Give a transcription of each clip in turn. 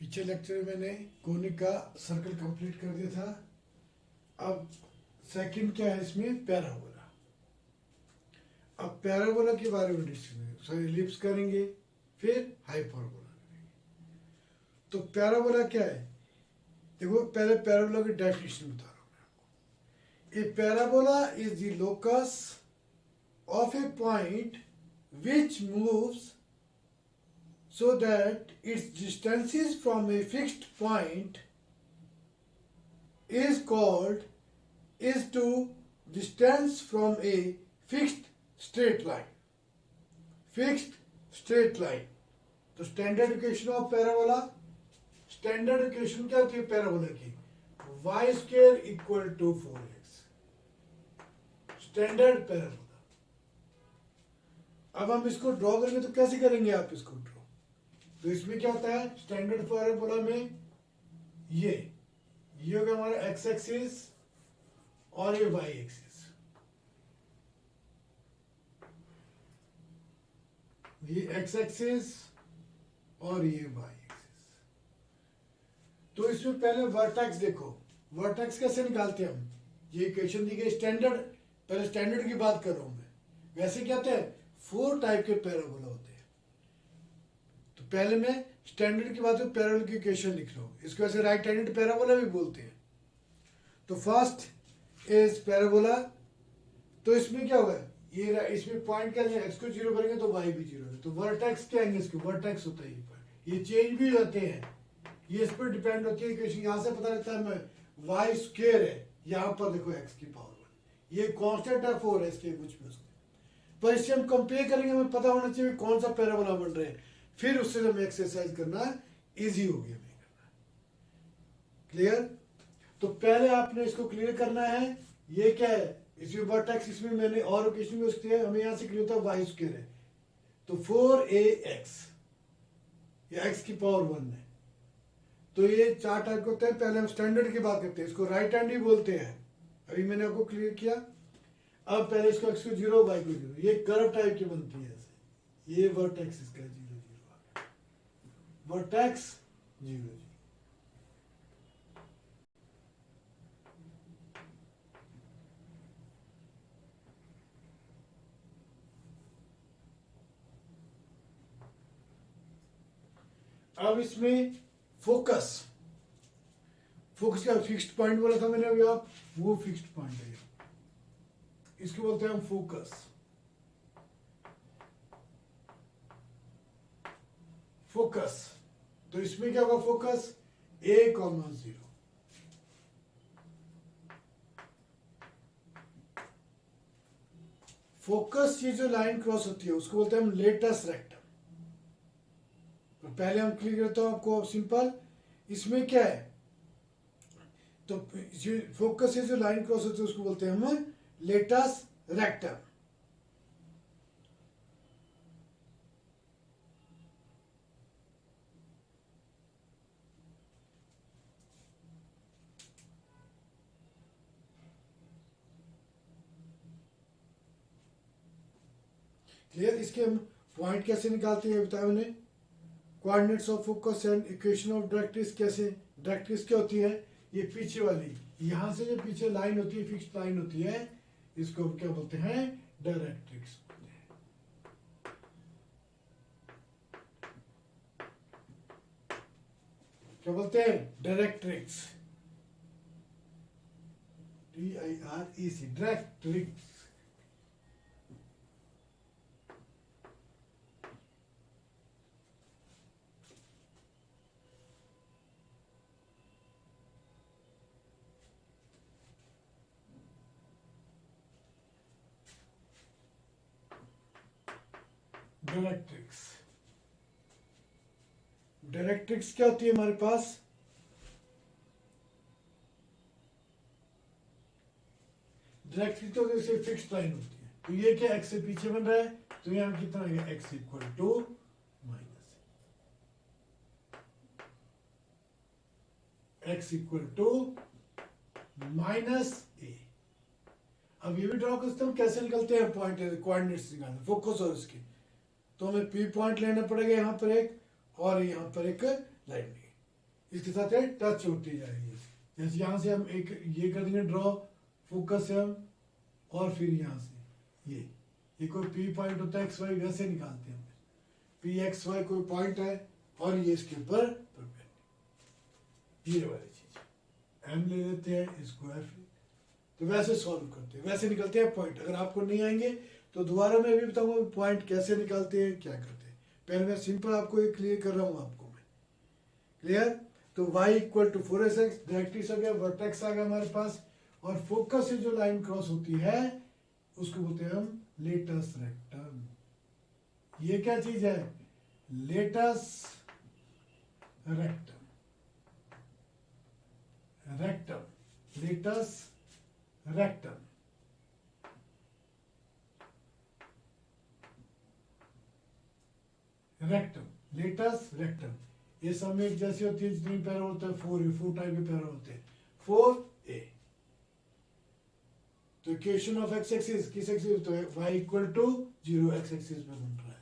पिछले लेक्चर में मैंने कोनिक का सर्कल कंप्लीट कर दिया था। अब सेकंड क्या है इसमें, पैराबोला। अब पैराबोला के बारे में डिस्कस सॉरी एलिप्स करेंगे, फिर हाइपरबोला करेंगे। तो पैराबोला क्या है, देखो पहले पैराबोला की डेफिनेशन बता रहा हूँ मैं आपको। ए parabola is the locus of A point which moves so that its distances from a fixed point is to distance from a fixed straight line. Fixed straight line. तो standard equation of parabola, standard equation क्या होती है parabola की, y square equal to 4x, standard parabola. अब हम इसको draw करेंगे तो कैसे करेंगे आप इसको ड्रॉ, तो इसमें क्या होता है स्टैंडर्ड पैराबोला में ये होगा हमारा एक्स एक्सिस और ये वाई एक्सिस, ये एक्स एक्सिस और ये वाई एक्सिस। तो इसमें पहले वर्टेक्स देखो, वर्टेक्स कैसे निकालते हैं हम, ये इक्वेशन दी गई स्टैंडर्ड, पहले स्टैंडर्ड की बात कर रहा हूं मैं। वैसे क्या होता है 4 टाइप के पैराबोला होते हैं। तो पहले मैं स्टैंडर्ड की बात में पैराबोला की इक्वेशन लिख रहा हूँ, इसको ऐसे राइट हैंडेड पैराबोला भी बोलते हैं। तो फर्स्ट इज पैराबोला, तो इसमें क्या होगा, ये इसमें पॉइंट क्या है, एक्स को 0 करेंगे तो वाई भी 0 है, तो वर्टेक्स क्या आएंगे, इसके वर्टेक्स होता है ये चेंज भी होते हैं, ये इस पर डिपेंड होती है इक्वेशन। यहाँ से पता लगता है मैं वाई स्क्वायर है, यहाँ पर देखो एक्स की पावर 1, ये कांस्टेंट है 4 है, इसके कुछ भी उसके, पर इससे हम कंपेयर करेंगे, हमें पता होना चाहिए कौन सा पैराबोला बन रहे हैं, फिर उससे हमें एक्सरसाइज करना इजी हो गया हमें करना। क्लियर, तो पहले आपने इसको क्लियर करना है, ये क्या है, इसमें वर्टेक्स, इसमें मैंने और इक्वेशन में उसके हमें यहाँ से क्लियर होता है वाई स्क्वायर है, तो 4ax, ये x की पावर 1 है। तो ये 4 टाइप के होते हैं। पहले हम स्टैंडर्ड की बात करते हैं, इसको राइट हैंड ही बोलते हैं, अभी मैंने आपको क्लियर किया। अब पहले इसको x को 0 y को 0, ये कर्व टाइप की बनती है ऐसे, ये वर्टेक्स इसका 0 0 आ गया, वर्टेक्स 0 0। अब इसमें फोकस, फोकस का फिक्स्ड पॉइंट बोला था मैंने अभी, आप वो फिक्स्ड पॉइंट है, इसको बोलते हैं हम फोकस। फोकस, तो इसमें क्या होगा फोकस, a,0। फोकस ये जो लाइन क्रॉस होती है उसको बोलते हैं हम लेटस रेक्टम। तो पहले हम क्लियर करता हूं आपको सिंपल, इसमें क्या है, तो फोकस से जो लाइन क्रॉस होती है उसको बोलते हैं हम लेटस रेक्टम। क्लियर, इसके हम पॉइंट कैसे निकालते हैं बताया मैंने, coordinates of focus and equation of directrix. कैसे, डायरेक्ट्रिक्स क्या होती है, ये पीछे वाली, यहां से जो पीछे लाइन होती है, फिक्स्ड लाइन होती है, इसको हम क्या बोलते हैं, डायरेक्ट्रिक्स बोलते हैं। क्या बोलते हैं, directrix, DIREC, directrix. Directrix, directrix क्या होती है हमारे पास, डायरेक्ट्रिक्स तो जैसे फिक्स्ड लाइन होती है, तो ये क्या एक्स से पीछे बन रहा है, तो यहाँ कितना है, X equal to minus X equal to minus A. अब ये भी ड्रॉ करते हैं, कैसे निकलते हैं पॉइंट, कोऑर्डिनेट्स निकालते फोकस और इसके, तो हमें पी पॉइंट लेना पड़ेगा यहाँ पर एक, और यहाँ पर एक लाइन ली, इसके साथ ये टच होती जाएगी। जैसे यहाँ से हम एक ये कर देंगे ड्रॉ, फोकस से हम, और फिर यहाँ से ये कोई पी पॉइंट होता है एक्स वाई, वैसे निकालते हैं हम। पी एक्स वाई कोई पॉइंट है और ये इसके ऊपर ये वाली चीज एम ले लेते हैं, इसको एफ, तो वैसे सॉल्व करते हैं, वैसे निकलते हैं पॉइंट। अगर आपको नहीं आएंगे तो दोबारा मैं भी बताऊंगा पॉइंट कैसे निकालते हैं, क्या करते हैं। पहले मैं सिंपल आपको ये क्लियर कर रहा हूँ आपको मैं, क्लियर। तो y equal to 4x directrix आ गया, वर्टेक्स आ गया हमारे पास, और फोकस से जो लाइन क्रॉस होती है उसको बोलते हैं हम लेटस रेक्टम। ये क्या चीज है? Latus rectum, rectum, latus rectum. Rectum, latus rectum, ये सब एक जैसी होती है। जितनी पैरा होता है 4 टाइप के पैरा होते हैं, 4a। तो इक्वेशन ऑफ एक्स एक्सिस किस एक्सिस तो है y equal to 0 X axis पे बन रहा है।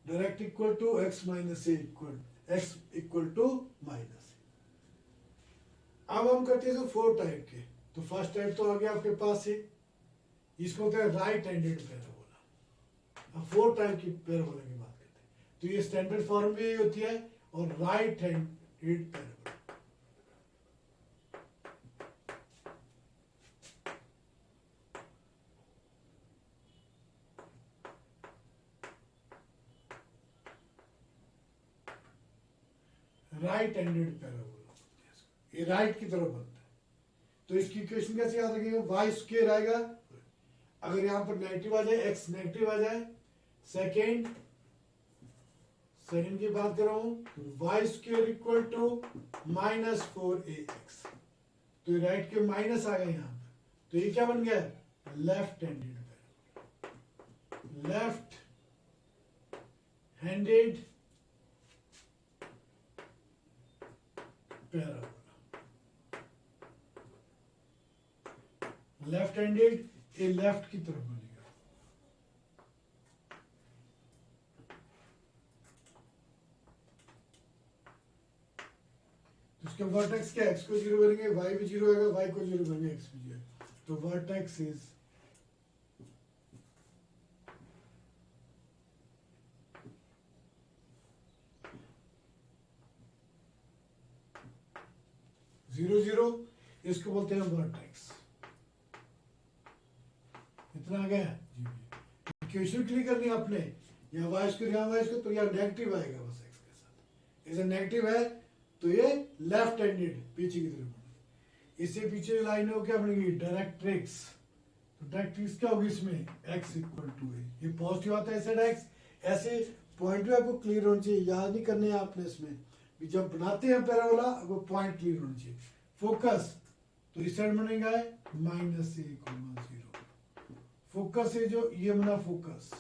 Direct equal to x minus A equal x equal to minus. अब हम करते हैं 4 टाइप के। तो फर्स्ट टाइप तो आ गया आपके पास है, इसको होता है राइट हैंडेड पैराबोला। अब 4 टाइप की पैराबोला की बात करते हैं। तो ये स्टैंडर्ड फॉर्म भी यही होती है, और right handed parabola. Right handed parabola, ये राइट की तरफ बनता है। तो इसकी इक्वेशन कैसे याद रखेंगे? वाई स्क्वायर आएगा, अगर यहां पर नेगेटिव आ जाए, एक्स नेगेटिव आ जाए, सेकेंड की बात कर रहा हूं, Y square equal to -4ax। तो राइट के माइनस आ गए यहां पर, तो ये क्या बन गया? Left handed parabola. Left handed parabola, left handed, ये लेफ्ट की तरफ बनेगा। तो इसका वर्टेक्स क्या है? x को 0 करेंगे, y भी 0 आएगा, y को 0 करेंगे, x भी 0। तो वर्टेक्स इज जीरो जीरो, इसको बोलते हैं वर्टेक्स। इतना आ गया जी। इक्वेशन क्लियर करनी है आपने, यहाँ वाई स्क्वायर, यहाँ वाई स्क्वायर, तो यहाँ नेगेटिव आएगा बस x के साथ। इसे नेगेटिव है तो ये लेफ्ट हैंडेड पीछे की तरफ बनेगी। इससे पीछे लाइन हो क्या बनेगी? डायरेक्ट्रिक्स। तो डायरेक्ट्रिक्स क्या होगी इसमें? x इक्वल टू ए। ये पॉजिटिव आता है साइड x। ऐसे पॉइंट भी आपको क्लियर होना चाहिए, याद नहीं करने हैं आपने इसमें भी। जब बनाते हैं पैराबोला वो पॉइंट क्लियर होना चाहिए। फोकस तो इस साइड बनेगा -a,0। फोकस से जो ये बना फोकस,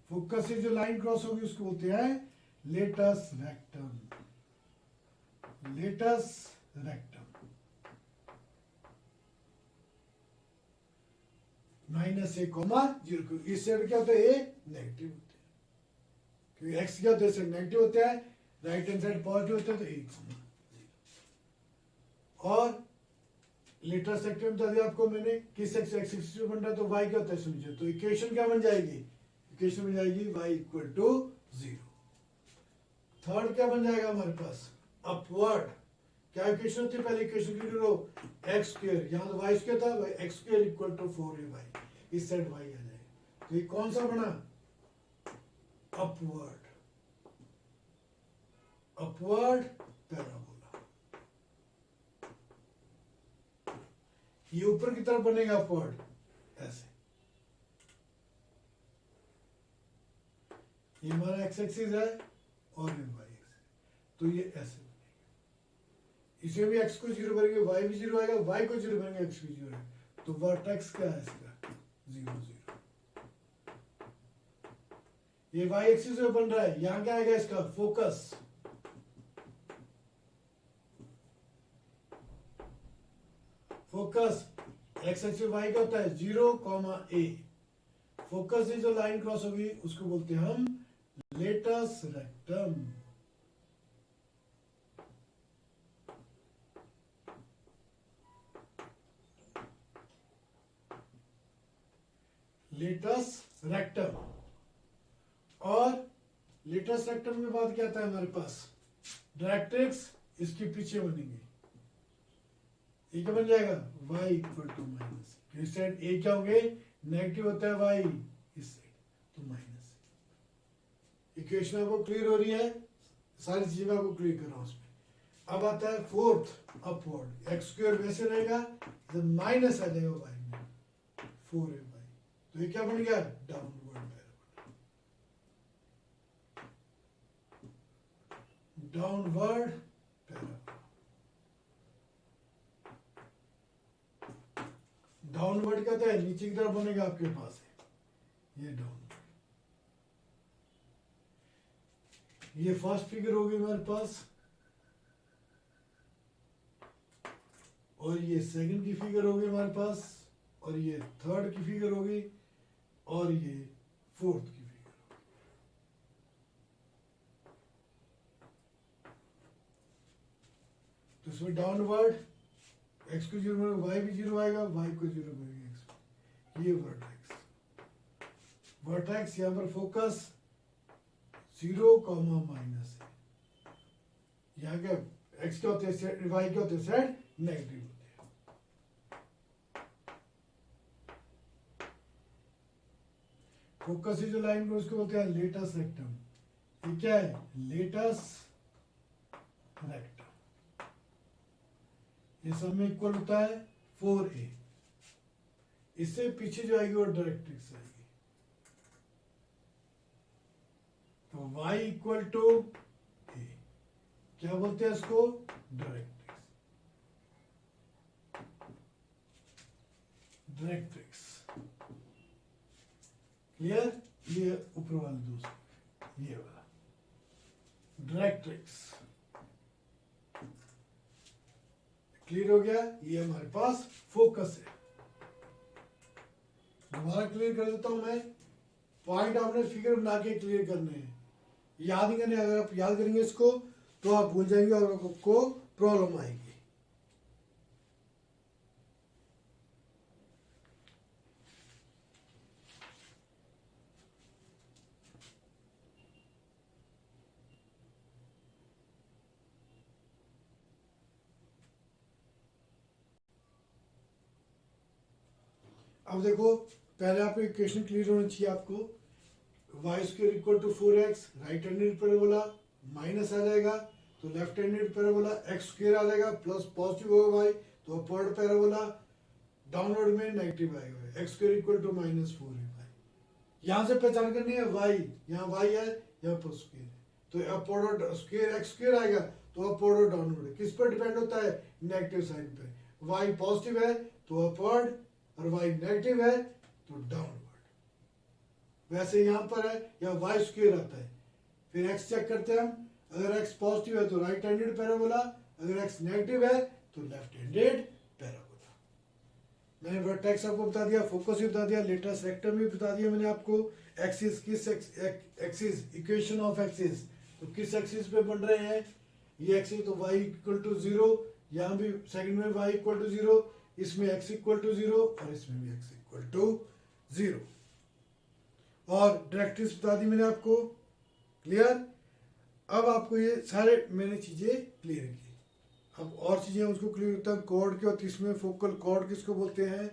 फोकस से जो लाइन क्रॉस होगी उसको बोलते हैं latus rectum. Latus rectum -a,0। इस साइड क्या होता है? ए नेगेटिव होते हैं, क्योंकि एक्स क्या होता है? नेगेटिव होता है, राइट हैंड साइड पॉजिटिव होता है, तो ए। और लेटस रेक्टम बता दिया आपको मैंने, किस एक्स एक्सिस पे बन रहा है, तो y क्या होता है सुनिए। तो इक्वेशन क्या बन जाएगी? इक्वेशन बन जाएगी y इक्वल टू 0। थर्ड क्या बन जाएगा हमारे पास? अपवर्ड। क्या इक्वेशन होती है? पहले इक्वेशन क्लियर करो, एक्स स्क्वायर, यहाँ तो वाई स्क्वायर था, X square equal to 4ay, इस साइड y आ जाएगा। तो ये कौन सा बना? Upward, upward parabola. ये ऊपर की तरफ बनेगा अपवर्ड, ऐसे। ये हमारा एक्स एक्सिस है और ये वाई एक्सिस, तो ये ऐसे बनेगा। इसे भी एक्स को 0 करेंगे, वाई भी 0 आएगा, वाई को 0 करेंगे, एक्स भी 0 आएगा। तो वर्टेक्स क्या है इसका? 0 0। ये वाई एक्सिस में बन रहा है, यहां क्या आएगा इसका? Focus. Focus X axis Y का होता है 0, a। फोकस से जो लाइन क्रॉस होगी उसको बोलते हैं हम लेटस रेक्टम। Latus rectum. और लेटस रेक्टम के बाद क्या आता है हमारे पास? डायरेक्ट्रिक्स इसके पीछे बनेंगे। ये क्या बन जाएगा? y इक्वल टू माइनस, इस साइड ए क्या होंगे? नेगेटिव होता है y, इस साइड तो माइनस। इक्वेशन आपको क्लियर हो रही है? सारी चीजें मैं आपको क्लियर कर रहा हूं उसमें। अब आता है फोर्थ, अपवर्ड। एक्स स्क्वायर वैसे रहेगा, माइनस आ जाएगा y में, 4a y। तो ये क्या बन गया? Downward parabola. Downward parabola. Downward क्या होता है? नीचे की तरफ बनेगा आपके पास है ये डाउनवर्ड। ये फर्स्ट फिगर होगी हमारे पास, और ये सेकंड की फिगर होगी हमारे पास, और ये थर्ड की फिगर होगी, और ये फोर्थ की फिगर होगी। तो इसमें डाउनवर्ड, एक्स को 0 में वाई भी 0 आएगा, वाई को 0 में एक्स। ये वर्टेक्स, वर्टेक्स यहाँ पर फोकस 0, माइनस है। यहाँ क्या एक्स क्या होते हैं? वाई क्या होते हैं? साइड नेगेटिव होते हैं। फोकस की जो लाइन को उसको बोलते हैं लेटस रेक्टम। ये क्या है? Latus rectum. ये सब में इक्वल होता है 4a। इससे पीछे जो आएगी वो डायरेक्ट्रिक्स आएगी। तो y इक्वल टू a, क्या बोलते हैं इसको? डायरेक्ट्रिक्स। Directrix clear? ये ऊपर वाले दोस्त, ये वाला डायरेक्ट्रिक्स क्लियर हो गया। ये हमारे पास फोकस है। दोबारा क्लियर कर देता हूं मैं। पॉइंट आपने फिगर बना के क्लियर करने हैं, याद नहीं करने। अगर आप याद करेंगे इसको तो आप भूल जाएंगे और आपको प्रॉब्लम आएगी। अब देखो, पहले आपको इक्वेशन क्लियर होनी चाहिए आपको। Y square equal to 4x, right handed parabola, minus आ जाएगा तो left handed parabola, X square आ जाएगा प्लस पॉजिटिव होगा वाई तो अपवर्ड पैराबोला, डाउनवर्ड में नेगेटिव आएगा, X square equal to minus 4a। यहाँ से पहचान करनी है वाई, यहाँ वाई है, यहाँ पर स्क्वायर है, तो अपवर्ड और स्क्वायर, एक्स स्क्वायर आएगा तो अपवर्ड और डाउनवर्ड। किस पर डिपेंड होता है? नेगेटिव साइन पे। वाई पॉजिटिव है तो अपवर्ड, और y नेगेटिव है तो डाउनवर्ड। वैसे यहां पर है या y स्क्वायर आता है। फिर x चेक करते हैं हम, अगर x पॉजिटिव है तो राइट हैंडेड पैराबोला, अगर x नेगेटिव है तो लेफ्ट हैंडेड पैराबोला। मैंने वर्टेक्स आपको बता दिया, फोकस भी बता दिया, लेटस रेक्टम भी बता दिया मैंने आपको। एक्सिस किस एक्सिस, इक्वेशन ऑफ एक्सिस, तो किस एक्सिस पे बन रहे हैं ये एक्सिस? तो y इक्वल टू 0, यहाँ भी सेकंड में y इक्वल टू 0, इसमें x इक्वल टू 0 और इसमें भी x इक्वल टू 0। और डायरेक्ट्रिक्स बता दी मैंने आपको, क्लियर? अब आपको ये सारे मैंने चीजें क्लियर की। अब और चीजें उसको क्लियर होता है। कॉर्ड क्या होती है इसमें? फोकल कॉर्ड किसको बोलते हैं?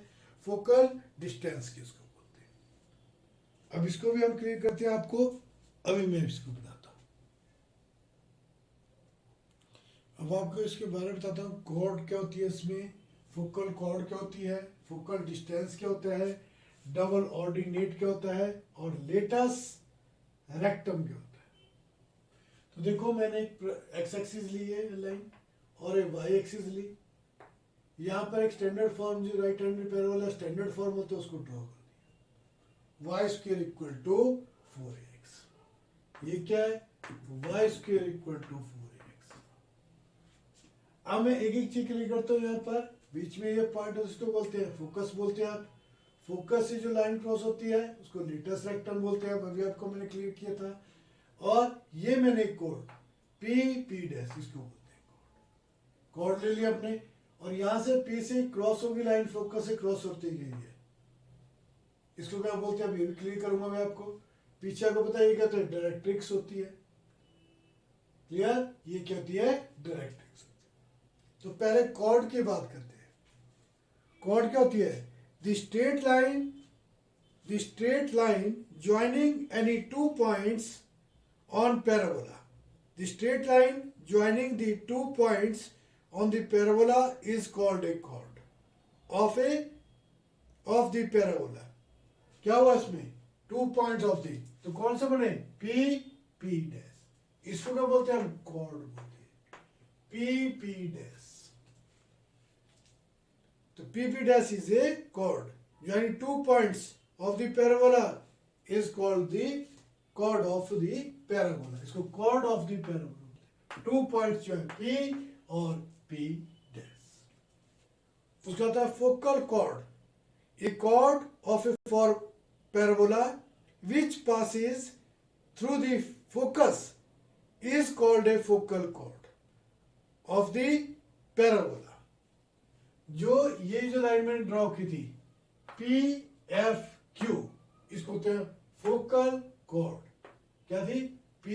फोकल डिस्टेंस किसको बोलते हैं? अब इसको भी हम क्लियर करते हैं आपको। अभी मैं इसको बताता हूं। अब आपको इसके बारे में बताता हूँ। कॉर्ड क्या होती है इसमें, फोकल कॉर्ड क्या होती है, फोकल डिस्टेंस क्या होता है, डबल ऑर्डिनेट क्या होता है, और लेटस रेक्टम क्या होता है। तो देखो, मैंने एक एक्स एक्सिस ली है लाइन और एक वाई एक्सिस ली। यहाँ पर एक स्टैंडर्ड फॉर्म जो right handed parabola standard form होता है उसको ड्रॉ कर दिया। Y square equal to 4x। ये क्या है? Y square equal to 4x। अब मैं एक एक चीज क्लियर करता हूँ। यहाँ पर बीच में ये पॉइंट उसको बोलते हैं फोकस बोलते हैं आप। फोकस से जो लाइन क्रॉस होती है उसको लेटस रेक्टम बोलते हैं। अभी आपको मैंने क्लियर किया था। और ये मैंने एक कोड पी पी डैश इसको बोलते हैं कोड ले लिया आपने, और यहां से पी से क्रॉस होगी लाइन, फोकस से क्रॉस होती गई है, इसको क्या बोलते हैं, अब ये भी क्लियर करूंगा मैं आपको। पीछे को पता है ये क्या होता है, डायरेक्ट्रिक्स होती है, क्लियर, ये क्या होती है, डायरेक्ट्रिक्स। तो पहले कॉर्ड की बात करते हैं। कॉर्ड क्या होती है, the straight line joining any two points on parabola. The straight line joining the 2 points on the parabola is called a chord of the parabola. क्या हुआ इसमें, 2 points of the, तो कौन सा बने, P P डैश, इसको क्या बोलते हैं हम, chord बोलते हैं, P P डैश। तो P P dash is a chord joining 2 points of the parabola is called the chord of the parabola, इसको chord of the parabola, 2 points जो है P और P dash। उसका होता है focal chord, a chord of a parabola which passes through the focus is called a focal chord of the parabola। जो ये जो लाइन मैंने ड्रॉ की थी P F Q, इसको बोलते हैं फोकल कॉर्ड, क्या थी, P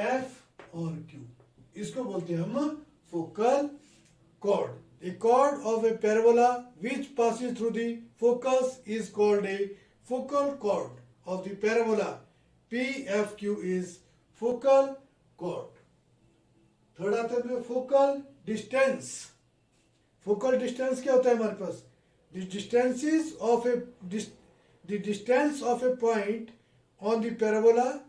F और Q, इसको बोलते हैं हम focal chord. A chord of a parabola which passes through the focus is called a focal chord of the parabola, P F Q is focal chord. Third आता है focal distance. Focal distance क्या होता है हमारे पास, the distance of a point on the parabola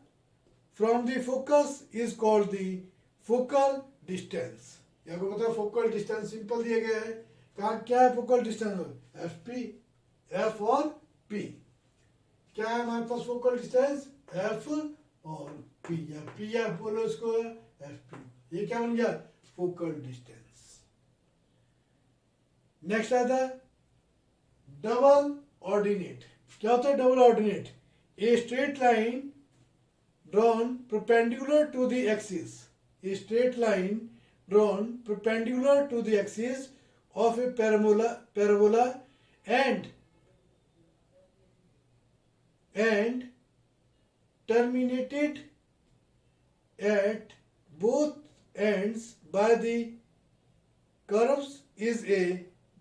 from the focus is called the focal distance। यहाँ को पता है फोकल डिस्टेंस सिंपल दिया गया है, कहाँ क्या है focal distance, F P, F और पी, क्या है हमारे पास फोकल डिस्टेंस, एफ और पी, या पी एफ बोलो इसको, एफ पी, ये क्या बन गया, फोकल डिस्टेंस। नेक्स्ट आता है डबल ऑर्डिनेट। क्या होता है double ordinate, a straight line drawn perpendicular to the axis, a straight line drawn perpendicular to the axis of a parabola and terminated at both ends by the curves is a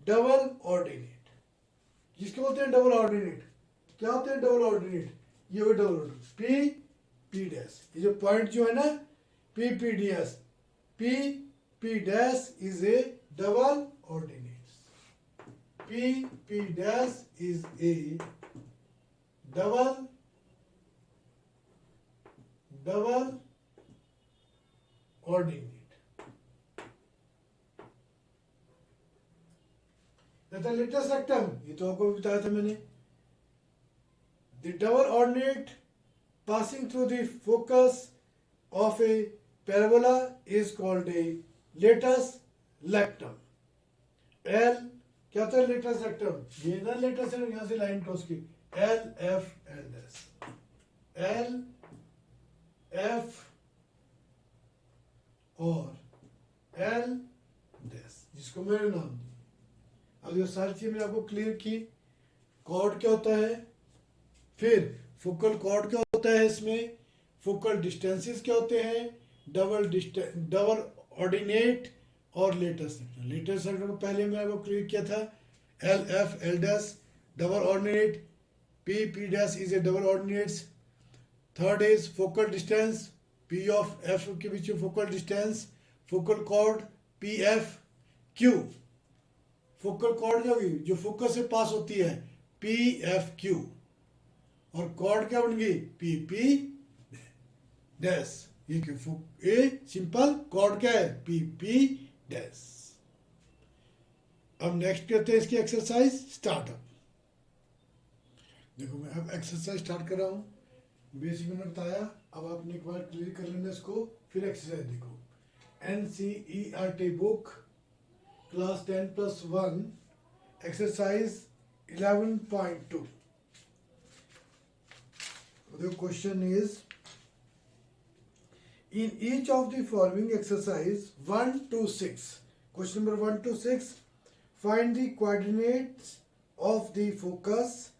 double ordinate. जिसके बोलते हैं double ordinate, क्या होते हैं double ordinate, ये वो double ordinate, P P dash, ये जो पॉइंट जो है ना P P dash, P P dash is A double ordinate, P P dash is A double ordinate. The latest rectum, ये तो आपको बताया था मैंने, the double ordinate passing through the focus of a parabola is called a latus rectum। L क्या होता है latus rectum, ये ना latus है, यहाँ से लाइन क्रॉस की, L F L dash, L F और L डैश, जिसको मैंने नाम दिया। अब ये सारी चीज मैंने आपको क्लियर की, कॉर्ड क्या होता है, फिर फोकल कॉर्ड क्या होता है, इसमें फोकल डिस्टेंसेस क्या होते हैं, डबल ऑर्डिनेट और लेटेस्ट सेक्टर। लेटेस्ट सेक्टर को पहले मैंने आपको क्लियर किया था, L F L dash double ordinate, P P dash is A double ordinates. Third is focal distance, P of F के बीच में focal distance, focal cord P F Q, focal cord जो होगी जो फोकस से पास होती है पी एफ क्यू, और cord क्या बन गई पी पी डैश, ये ए सिंपल कॉर्ड क्या है पी पी डैश। अब नेक्स्ट करते हैं इसकी एक्सरसाइज स्टार्टअप। देखो मैं अब एक्सरसाइज स्टार्ट कर रहा हूँ, बेसिक मैंने बताया, अब आपने एक बार क्लियर कर लेना इसको, फिर एक्सरसाइज देखो। NCERT book class 10+1 exercise 11.2। The question is In each of the following exercise 1 to 6, question number 1 to 6, find the coordinates of the focus,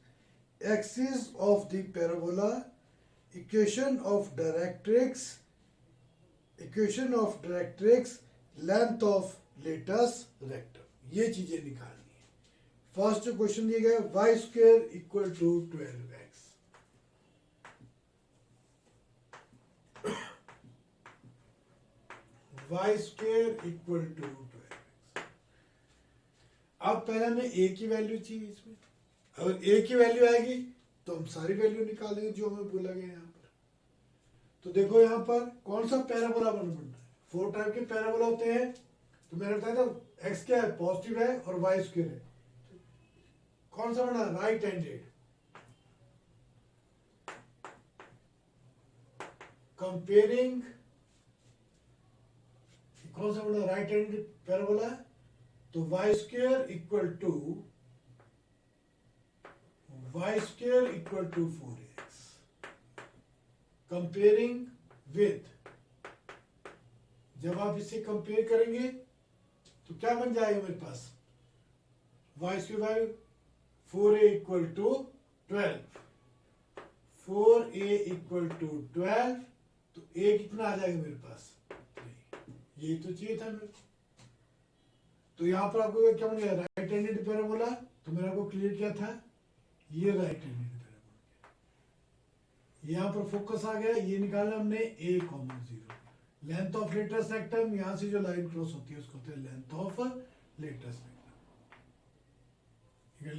axis of the parabola, equation of directrix, length of latus rectum. ये चीजें निकालनी है. First जो question दिया गया y square equal to 12x. y square equal to 12x. अब पहले हमें a की वैल्यू चाहिए इसमें. अगर a की वैल्यू आएगी तो हम सारी वैल्यू निकालेंगे जो हमें बोला गया यहाँ पर. तो देखो यहाँ पर कौन सा पैराबोला बन रहा है. 4 टाइप के पैराबोला होते हैं. तो मैंने बताया था x क्या है, पॉजिटिव है और y स्क्वायर है. कौन सा बना, राइट हैंडेड. कंपेयरिंग कौन सा बना, राइट हैंडेड पैराबोला. तो y square equal to 4x. Comparing with, जब आप इसे कंपेयर करेंगे तो क्या बन जाएगा मेरे पास, y square 4a equal to 12. 4a equal to 12. तो a कितना आ जाएगा मेरे पास, यही तो चाहिए था मेरे को. तो यहाँ पर आपको क्या बन गया, राइट हैंडेड पैराबोला. तो मैंने आपको क्लियर किया था ये राइट हैंडेड पैराबोला. यहाँ पर फोकस आ गया, ये निकाला हमने a, 0. Length of latus rectum, यहाँ से जो लाइन क्रॉस होती है उसको कहते हैं length of latus rectum.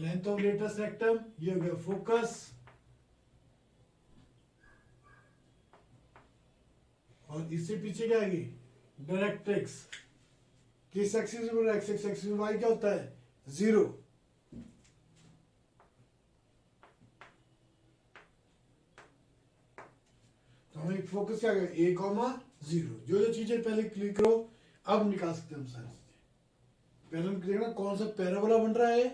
Length of latus rectum, ये हो गया फोकस. और इससे पीछे क्या आएगी, डायरेक्ट्रिक्स. किस एक्सिस में, एक्स एक्सिस में y क्या होता है, 0. तो हमें फोकस क्या गया, a, 0. जो चीजें पहले क्लिक करो, अब निकाल सकते हैं हम सारी चीजें. पहले हम देखना कौन सा पैराबोला बन रहा है,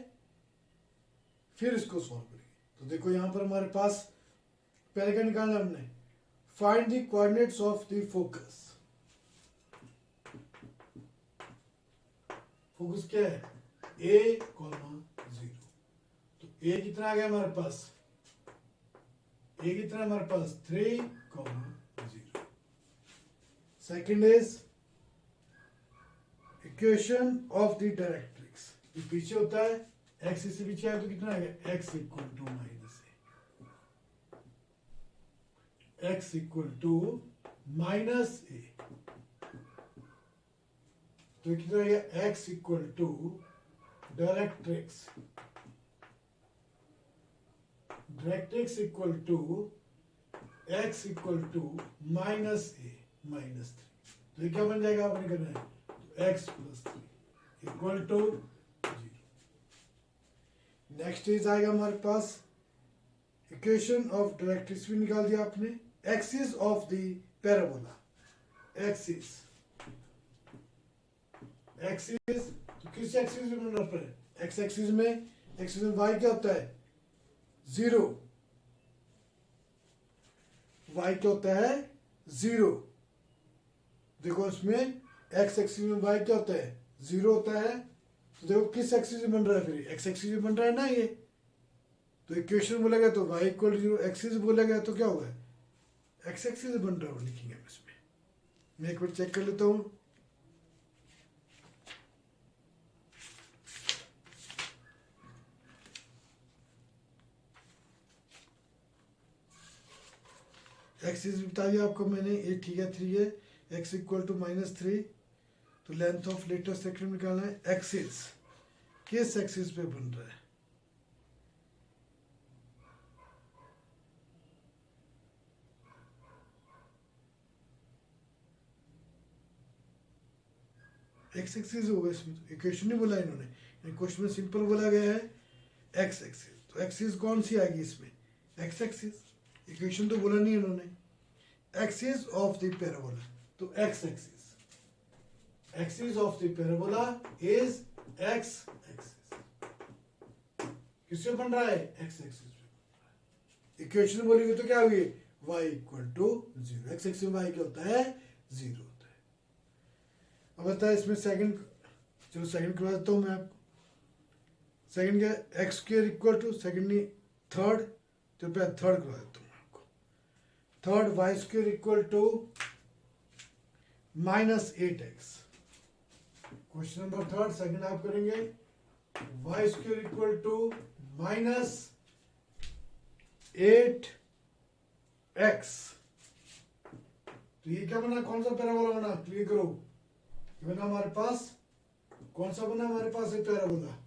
फिर इसको सॉल्व करेंगे. तो देखो यहां पर हमारे पास पहले क्या निकालना हमने, find the coordinates of the focus. Focus क्या है, a, 0. तो a कितना आ गया हमारे पास, a कितना हमारे पास 3, 0. Second is equation of the directrix. ये पीछे होता है, x इससे पीछे आया तो कितना आ गया, x equal to minus a. x equal to minus a. तो कितना आ गया, x equal to directrix. Directrix equal to x equal to minus a, -3. तो ये क्या बन जाएगा, आपने करना है तो x plus 3 equal to 0. Next is आएगा हमारे पास इक्वेशन ऑफ डायरेक्ट्रिक्स भी निकाल दिया आपने. Axis of the parabola, axis तो किस एक्सिस में बन रहा है, एक्स एक्सिस में. एक्सिस में y क्या होता है, 0. y क्या होता है, 0. देखो इसमें x एक्सिस में y क्या होता है, 0 होता है. तो देखो किस एक्सिस में बन रहा है, फिर x एक्सिस में बन रहा है ना ये. तो इक्वेशन बोला गया तो y इक्वल 0. एक्सिस बोला गया तो क्या होगा, x एक्सिस में बन रहा है, लिखेंगे हम इसमें. मैं एक बार चेक कर लेता हूँ. एक्सिस बता दिया आपको मैंने, ये ठीक है 3 है. x equal to -3. तो लेंथ ऑफ लेटेस्ट सेक्शन निकालना है. एक्सिस किस एक्सिस पे बन रहा है, एक्स एक्सिस होगा इसमें. तो इक्वेशन नहीं बोला इन्होंने, क्वेश्चन में सिंपल बोला गया है एक्स एक्सिस. तो एक्सिस कौन सी आएगी इसमें, एक्स एक्सिस. इक्वेशन तो बोला नहीं इन्होंने. एक्सिस ऑफ द पैराबोला, तो x axis. Axis of the parabola is x axis. किससे बन रहा है, एक्स एक्सिस पे. इक्वेशन बोलेंगे तो क्या हुई, y equal to 0. X axis में y क्या होता है, जीरो होता है। अब आता है इसमें सेकंड, चलो सेकंड करवा देता हूँ मैं आपको। सेकंड क्या, X square equal to, second नहीं थर्ड, तो पहले थर्ड करवा देता हूँ आपको। Third Y square equal to -8x। Question number third second आप करेंगे Y square equal to -8x। तो ये क्या बना, कौन सा पैराबोला बना, क्लियर करो। ये बना हमारे पास, कौन सा बना हमारे पास, ये पैराबोला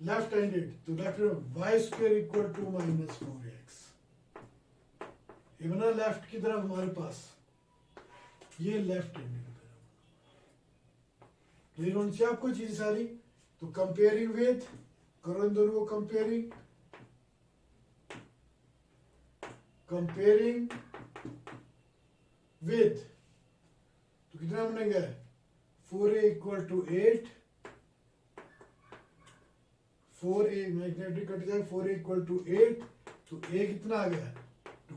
लेफ्ट हैंडेड। तो left Y square equal to -4x। ये बना लेफ्ट की तरफ हमारे पास, ये लेफ्ट हैंडेड पैराबोला। क्लियर होनी चाहिए आपको चीज सारी। तो कंपेयरिंग विद, करो इन दोनों को कंपेयरिंग, कंपेयरिंग विद, तो कितना बनेगा 4a equal to 8, 4a magnetic cut जाए, 4a इक्वल टू 8, तो a कितना आ गया 2,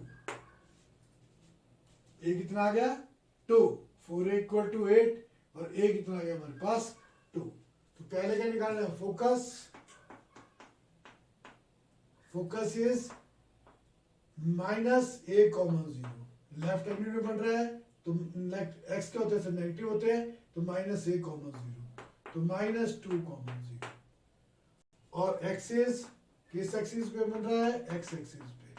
a कितना आ गया 2, 4a इक्वल टू 8 और a कितना आ गया हमारे पास 2। तो पहले क्या निकालना है, focus, focus is -a,0, left handed में बन रहा है तो एक्स क्या होते हैं, नेगेटिव होते हैं, तो -a,0, तो -2,0 और एक्सिस किस एक्सिस पे बन रहा है, एक्स एक्सिस पे,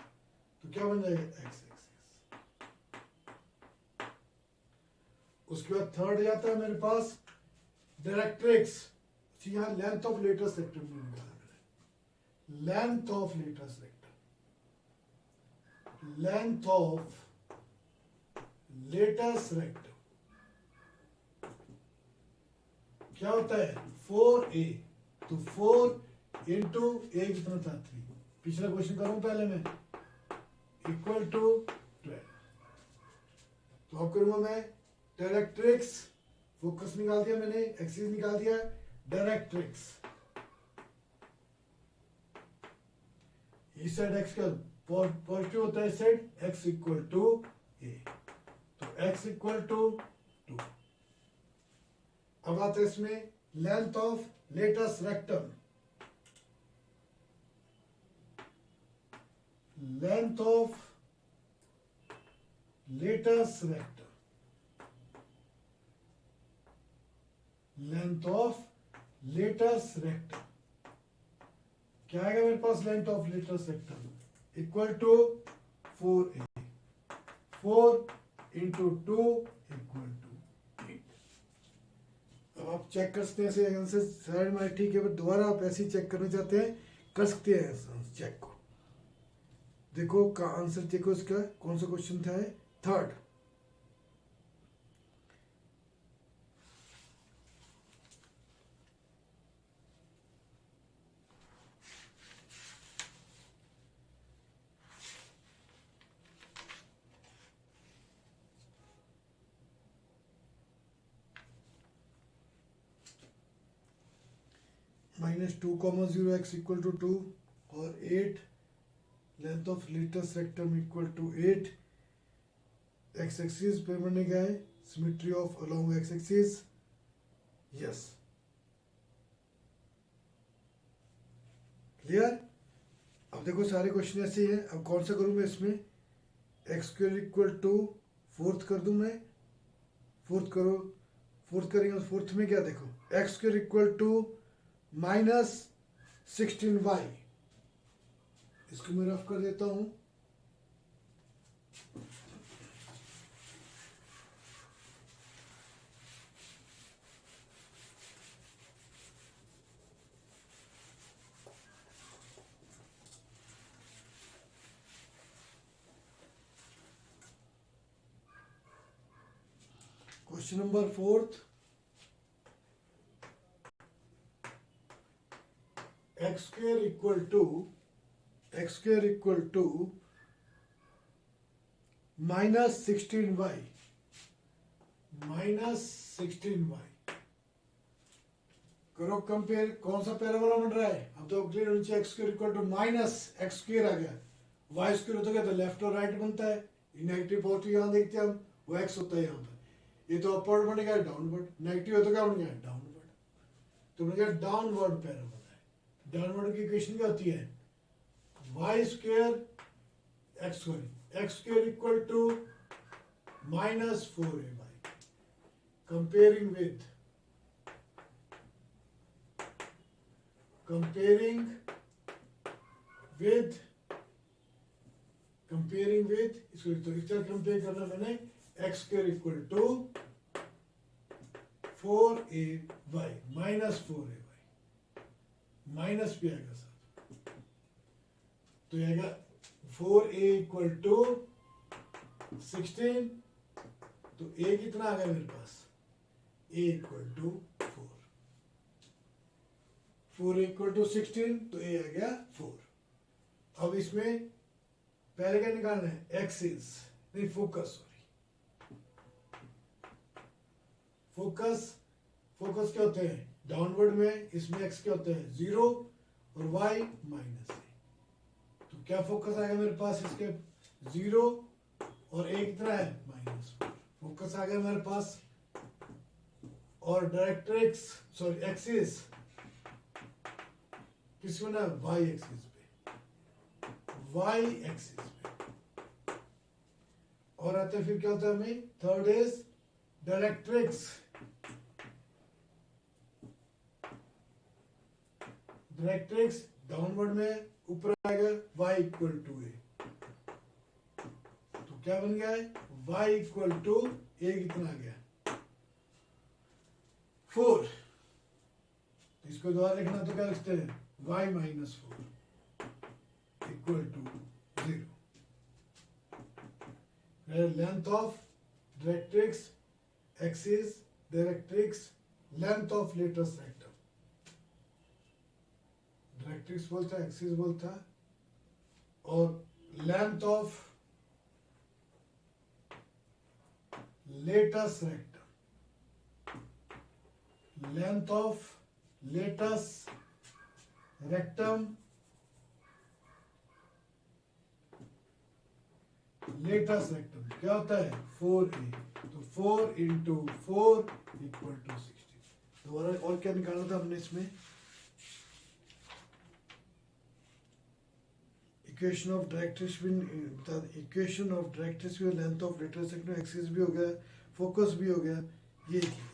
तो क्या बन जाएगा एक्स एक्सिस। उसके बाद थर्ड जाता है मेरे पास डायरेक्ट्रिक्स। यहाँ लेंथ ऑफ लेटेस्ट रेक्टम निकाला मैंने, length of latest rectum, length of latest rectum क्या होता है 4a, तो 4 इंटू a कितना था 3, पिछला क्वेश्चन करूं पहले मैं, इक्वल टू 12। तो अब करूंगा मैं डायरेक्ट्रिक्स, फोकस निकाल दिया मैंने, एक्सिस निकाल दिया, डायरेक्ट्रिक्स इस साइड एक्स का पॉजिटिव होता है, इस side x equal to a, तो x इक्वल टू 2। अब आता है इसमें length of latest rectum, length of latest rectum, length of latest rectum क्या आएगा मेरे पास, length of latest rectum equal to 4a, 4 into 2 equal to 8। अब आप चेक कर सकते हैं ऐसे आंसर साइड में, ठीक है, पर दोबारा आप ऐसे ही चेक करना चाहते हैं कर सकते हैं चेक को। देखो का आंसर देखो, इसका कौन सा क्वेश्चन था, थर्ड। -2,0 x इक्वल टू 2 और 8 length of latest rectum equal to 8। X axis पे बनने का है, symmetry of along X axis, yes clear. अब देखो सारे क्वेश्चन ऐसे ही हैं। अब कौन सा करूँ मैं इसमें, X square equal to fourth कर दूं मैं, फोर्थ करो, फोर्थ करेंगे तो फोर्थ में क्या देखो, x square equal to -16y, इसको मैं रफ कर देता हूं। Question number fourth, X square equal to -16y, करो कंपेयर, कौन सा पैराबोला बन रहा है। अब तो क्लियर होना चाहिए, x square equal to -x square आ गया, वाई स्क्वायर होता गया तो लेफ्ट और राइट बनता है, नेगेटिव पॉजिटिव यहाँ देखते हैं हम, वो x होता है यहाँ पर। ये तो अपवर्ड बनेगा, डाउनवर्ड, नेगेटिव है तो क्या बनेगा, डाउनवर्ड। तो बनेगा डाउनवर्ड पैराबोला है। डाउनवर्ड की इक्वेशन क्या होती है, y square x square equal to -4ay, comparing with इसको तो इस तरह कंपेयर करना मैंने, x square equal to 4ay -4ay, minus भी आएगा सर, तो ये आएगा 4a इक्वल टू 16, तो a कितना आ गया मेरे पास, a equal to 4 equal to 16, तो a आ गया 4। अब इसमें पहले क्या निकालना है, एक्सिस नहीं फोकस, सॉरी फोकस क्या होते हैं डाउनवर्ड में, इसमें x क्या होते हैं 0 और y -a, तो क्या फोकस आएगा मेरे पास, इसके 0 और a कितना है -4, फोकस आ गया मेरे पास। और डायरेक्ट्रिक्स सॉरी एक्सिस किस में ना, y एक्सिस पे, और आते फिर क्या होता है हमें, third is directrix. Directrix downward में ऊपर आएगा y इक्वल टू a, तो क्या बन गया है y इक्वल टू a कितना आ गया 4, इसको दोबारा लिखना तो क्या लिखते हैं y -4 equal to 0। Length of directrix axis, directrix length of latest rectum, directrix बोलता है, एक्सिस बोलता है, और length of latest rectum, length of latest rectum, latus rectum क्या होता है 4a, तो 4 इंटू 4 इक्वल टू 16। दोबारा और क्या निकालना था हमने इसमें, इक्वेशन ऑफ डायरेक्ट्रिक्स भी बता, इक्वेशन ऑफ डायरेक्ट्रिक्स भी, length of latus rectum, axis भी हो गया, फोकस भी हो गया, ये चीजें।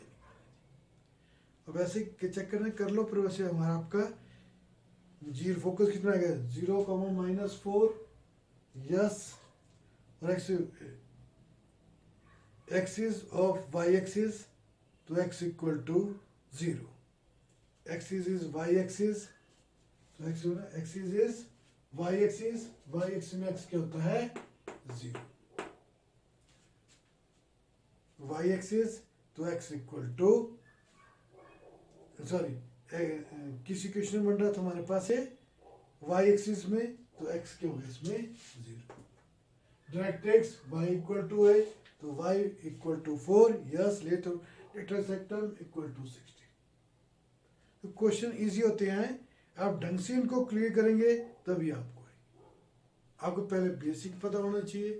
अब ऐसे चेक करना कर लो, पर वैसे हमारा आपका जीरो फोकस कितना आ गया 0, -4, यस, और एक्सिस ऑफ वाई एक्सिस, तो x equal to 0, axis is y axis, तो axis is y axis, y axis में x क्या होता है 0, वाई एक्सिस तो x इक्वल टू, सॉरी किसी क्वेश्चन बन रहा था हमारे पास है y एक्सिस में, तो x क्या होगा इसमें 0। डायरेक्ट्रिक्स y इक्वल टू है, तो y equal to 4, yes, latus rectum equal to 16। तो क्वेश्चन इजी होते हैं, आप ढंग से इनको क्लियर करेंगे तभी आपको पहले बेसिक पता होना चाहिए,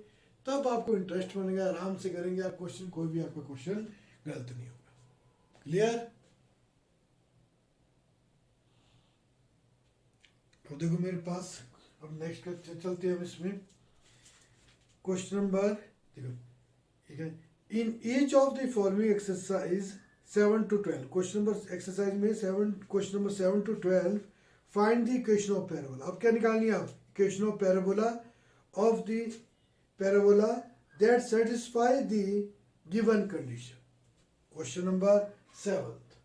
तब आपको इंटरेस्ट बनेगा, आराम से करेंगे आप क्वेश्चन, कोई भी आपका क्वेश्चन गलत नहीं होगा। क्लियर? अब देखो मेरे पास, अब नेक्स्ट चलते हैं हम इसमें, क्वेश्चन नंबर देखो, ठीक है, in each of the following exercise 7 to 12, question number exercise में 7, question number 7 to 12, find the equation of parabola. अब क्या निकालनी है आप, equation of parabola, of the parabola that satisfy the given condition. Question number 7,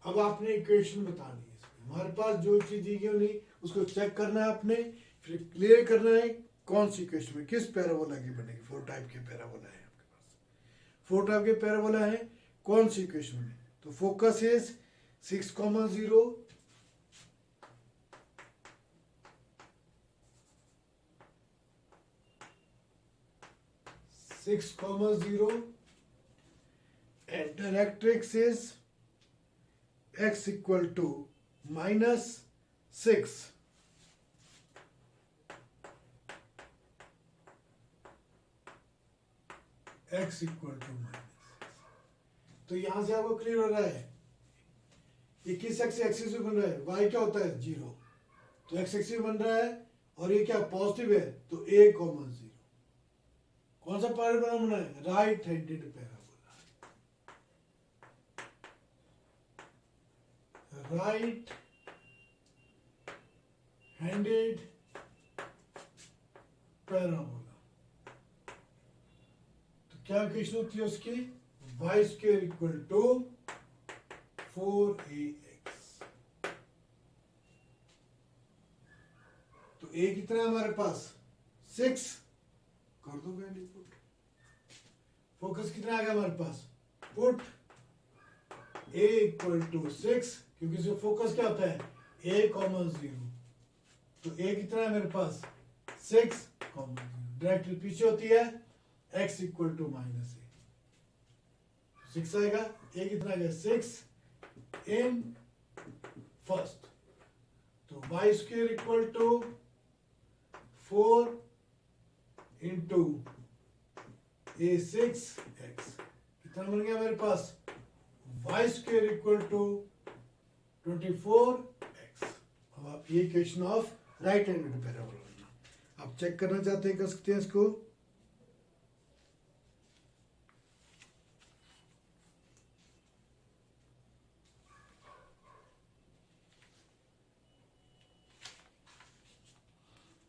अब आपने equation बतानी है, हमारे पास जो चीज दी गई नहीं उसको चेक करना है आपने, फिर क्लियर करना है कौन सी इक्वेशन में किस पैराबोला की बनेगी। 4 टाइप के पैराबोला है आपके पास, 4 टाइप के पैराबोला है, कौन सी इक्वेशन में, तो focus is 6,0, and directrix is x equal to -6, x equal to minus. तो यहां से आपको क्लियर हो रहा है ये किस एक्सिस में बन रहा है, y क्या होता है 0, तो x एक्सिस बन रहा है और ये क्या पॉजिटिव है तो a कॉमा 0। कौन सा पैराबोला बना है, right handed parabola, right handed parabola. तो क्या इक्वेशन होती है उसकी, y square equal to 4ax। तो a कितना है हमारे पास 6, कर दो वैल्यू पुट। फोकस कितना आ गया हमारे पास, पुट a इक्वल टू 6, क्योंकि इसका फोकस क्या होता है a कॉमा 0। तो a कितना है मेरे पास 6 कॉमा 0, डायरेक्टली पीछे होती है x equal to minus a, 6 आएगा। a कितना आ गया 6 इन फर्स्ट, तो y square equal to 4 into a6x, कितना बन गया मेरे पास y square equal to 24x। अब आप ये equation of right handed parabola बनना, आप चेक करना चाहते हैं कर सकते हैं इसको।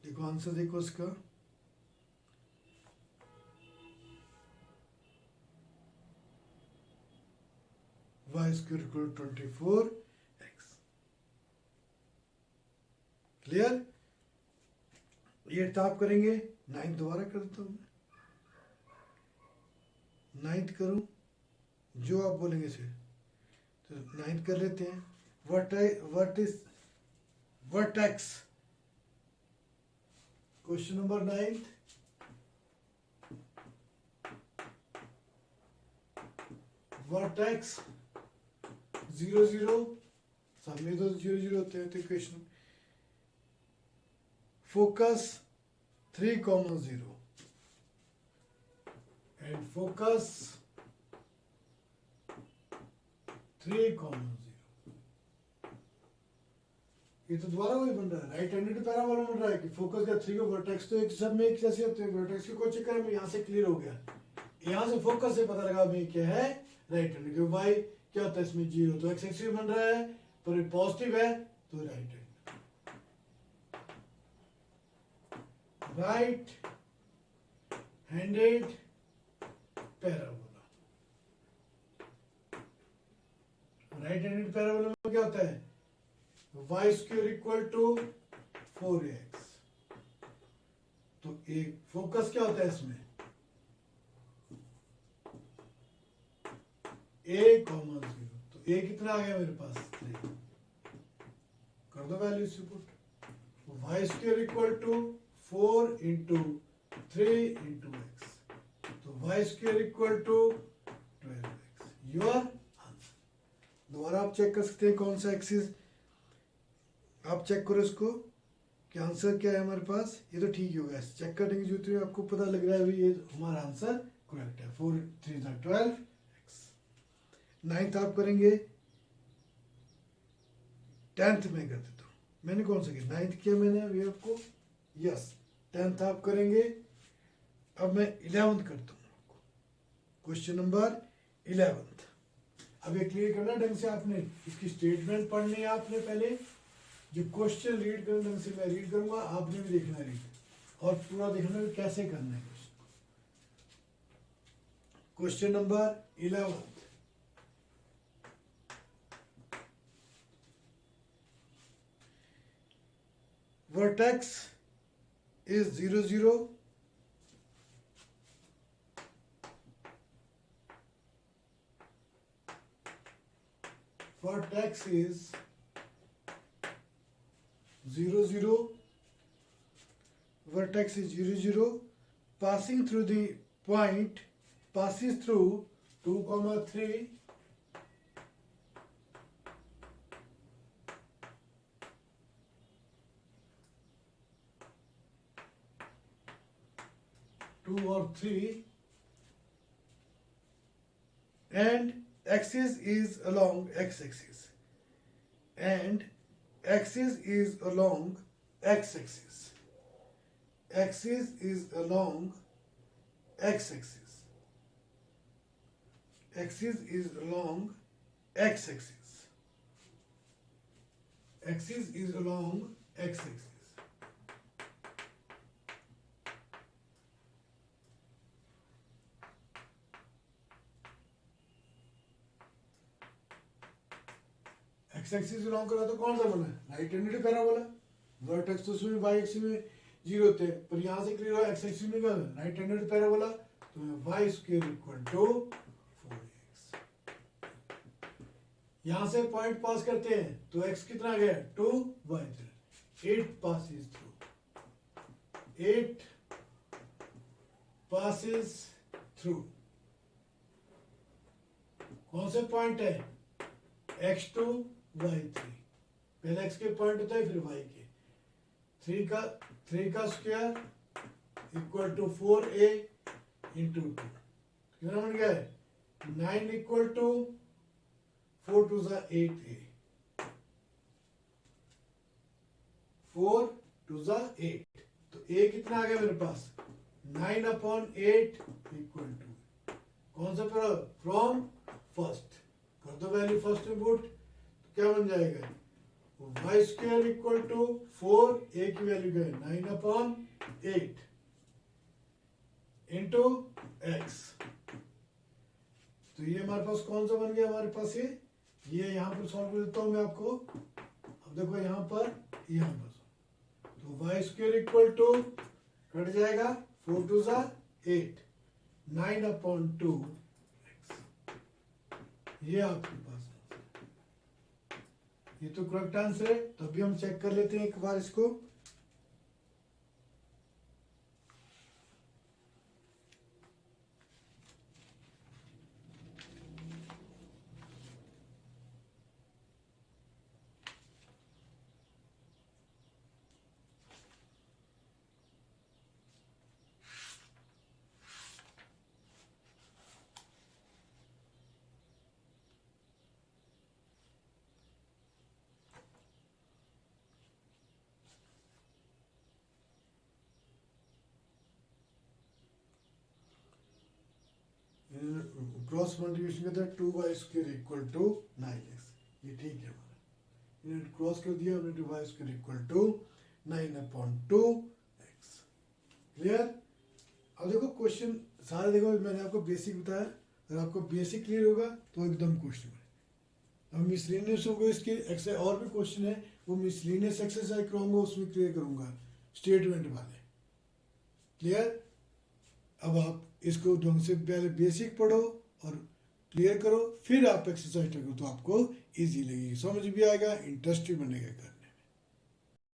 देखो आंसर देखो इसका, y square equal 24x। Clear, ये टॉप करेंगे, 9 दोबारा कर देता हूं, 9 करूं जो आप बोलेंगे से, तो 9 कर लेते हैं। What is vertex, question number 9, vertex 0 0, सब में तो 0 0 होते हैं, तो equation focus 3 comma 0 and focus 3 comma 0। ये तो दोबारा वही बन रहा है, राइट हैंडेड पैराबोला बन रहा है कि फोकस का 3 को वर्टेक्स, तो एक सब में एक जैसे होते हैं, वर्टेक्स के कोई चक्कर में यहाँ से क्लियर हो गया, यहाँ से फोकस से पता लगा भाई क्या है राइट हैंडेड, क्योंकि वाई क्या होता है इसमें 0, तो एक्स एक्सिस बन रहा है पर पॉजिटिव है तो right hand, right handed parabola. Right handed parabola में क्या होता है y square equal to 4ax, तो एक फोकस क्या होता है इसमें a कॉमा 0, तो a कितना आ गया मेरे पास 3, कर दो वैल्यू से put, y square equal to 4 into 3 into x, तो y square equal to 12x, your answer. दोबारा आप चेक कर सकते हैं कौन सा एक्सिस, आप चेक करो इसको कि आंसर क्या है हमारे पास, ये तो ठीक ही होगा, चेक करने की जरूरत नहीं, आपको पता लग रहा है ये हमारा आंसर करेक्ट है, 4 3 12x। 9th आप करेंगे, 10th में कर देता हूँ, मैंने कौन सा किया 9th किया मैंने अभी आपको, यस 10th आप करेंगे। अब मैं 11th करता हूँ, क्वेश्चन नंबर 11th। अब ये क्लियर करना ढंग से, आपने इसकी स्टेटमेंट पढ़नी है, आपने पहले जो क्वेश्चन रीड करना ढंग से मैं रीड करूंगा, आपने भी देखना रीड और पूरा देखना है कैसे करना है question. Question number 11, vertex is 0 0, vertex is 0 0, vertex is 0 0, passing through the point, passes through 2 3, 2 और 3 and axis is along x-axis, and axis is along x-axis, axis is along x-axis, axis is along x-axis, axis is along x-axis. X axis belong करा तो कौन सा बना right handed parabola, vertex तो उसमें Y axis में zero होते हैं, पर यहाँ से क्लियर हो एक्स एक्सिस में क्या राइट हैंडेड पैराबोला, तो Y square equal to 4x। यहाँ से पॉइंट पास करते हैं तो x कितना गया 2 y 8 passes through, 8 passes through, कौन से पॉइंट है x2 y3, पहले x के पॉइंट होता है फिर y के, 3 का square equal to 4a into 2, कितना बन गया है 9 equal to 4 to 8a, 4 to 8, तो a कितना आ गया मेरे पास 9/8 इक्वल टू, कौन सा पर फ्रॉम फर्स्ट कर दो वैल्यू फर्स्ट में पुट, तो क्या बन जाएगा y square equal to 4, a की वैल्यू क्या है 9/8 इंटू x, तो ये हमारे पास कौन सा बन गया हमारे पास ये यहाँ पर सॉल्व कर देता हूँ मैं आपको, अब देखो यहाँ पर तो Y square equal to cut जाएगा 4 टू 8, 9/2 x, ये आपके पास ये तो करेक्ट आंसर है, तो अभी हम चेक कर लेते हैं एक बार इसको। क्रॉस मल्टीप्लिकेशन करते हैं 2y square equal to 9x, ये ठीक है हमारा, इन्हें क्रॉस कर दिया हमने 2y square equal to 9/2x, clear. अब देखो क्वेश्चन सारे देखो मैंने आपको बेसिक बताया, अगर आपको बेसिक क्लियर होगा तो एकदम क्वेश्चन है। अब मिसलेनियस होगा इसके एक्सरसाइज और भी क्वेश्चन है, वो मिसलेनियस एक्सरसाइज कराऊंगा उसमें क्लियर करूंगा स्टेटमेंट वाले, क्लियर। अब आप इसको ढंग से पहले बेसिक पढ़ो और क्लियर करो, फिर आप एक्सरसाइज करो तो आपको इजी लगेगी, समझ भी आएगा, इंटरेस्ट भी बनेगा।